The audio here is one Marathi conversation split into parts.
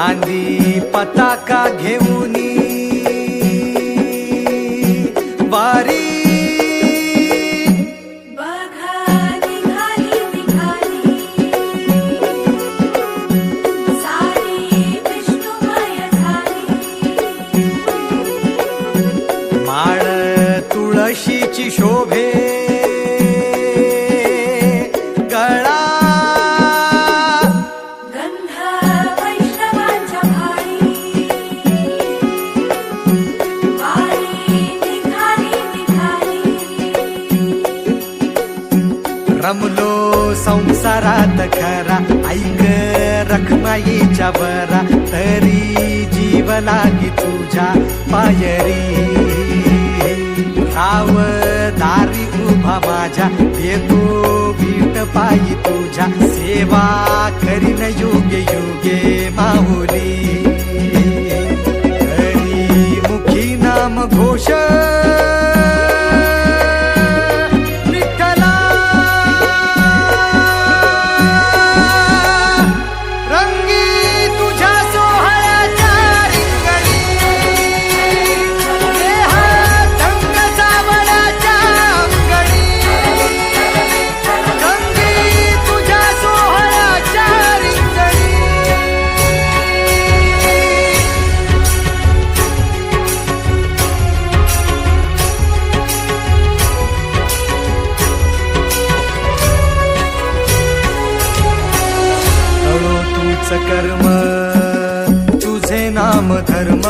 खांदी पताका घेऊनी वारी माळ तुळशीची शोभे गळा गंध वैष्णवांच्या भाळी वारी निघाली रमलो संसारात खरा ऐक रखमाईच्या बरा तरी जीव लागी तुझ्या पायरी राव दारी उभा माझ्या देतो बीट पायी तुझ्या सेवा करीन युगे युगे माहुली हरी मुखी नाम घोष कर्म तुझे नाम धर्म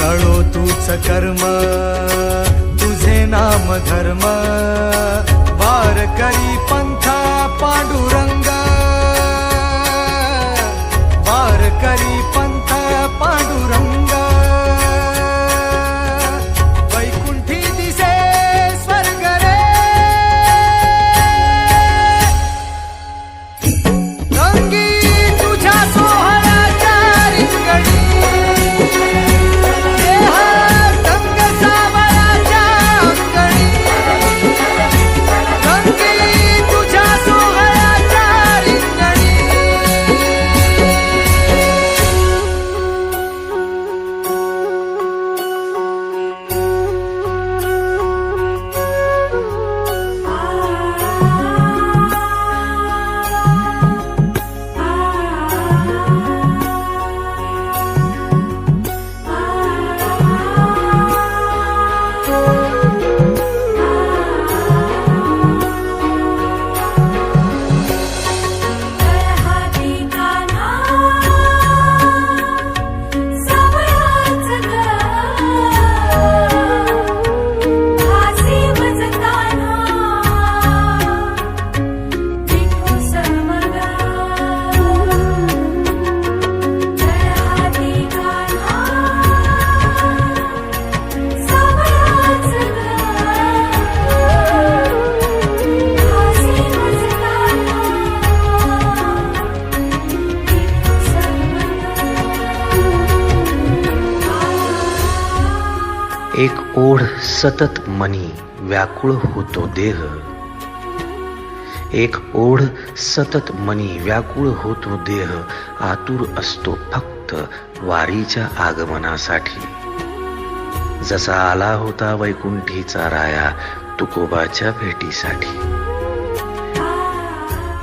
कळो तूच कर्म तुझे नाम धर्म वार करी पंथ पांडुरंग वार करी पंथ पांडुरंग एक ओढ सतत मनी व्याकुळ होतो देह एक ओढ सतत मनी व्याकुळ होतो देह आतुर असतो फक्त वारीच्या आगमनासाठी जसा आला होता वैकुंठीचा राया तुकोबाच्या भेटीसाठी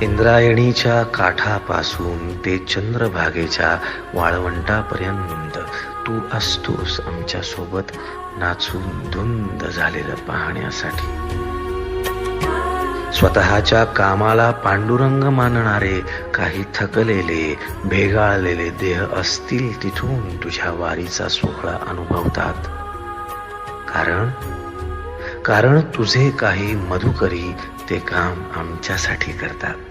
इंद्रायणीच्या काठापासून ते चंद्रभागेच्या वाळवंटापर्यंत तू असतोस आमच्या सोबत नाचून धुंद झालेलं पाहण्यासाठी स्वतःच्या कामाला पांडुरंग मानणारे काही थकलेले भेगाळलेले देह असतील तिथून तुझ्या वारीचा सोहळा अनुभवतात कारण तुझे काही मधुकरी ते काम आमच्यासाठी करतात.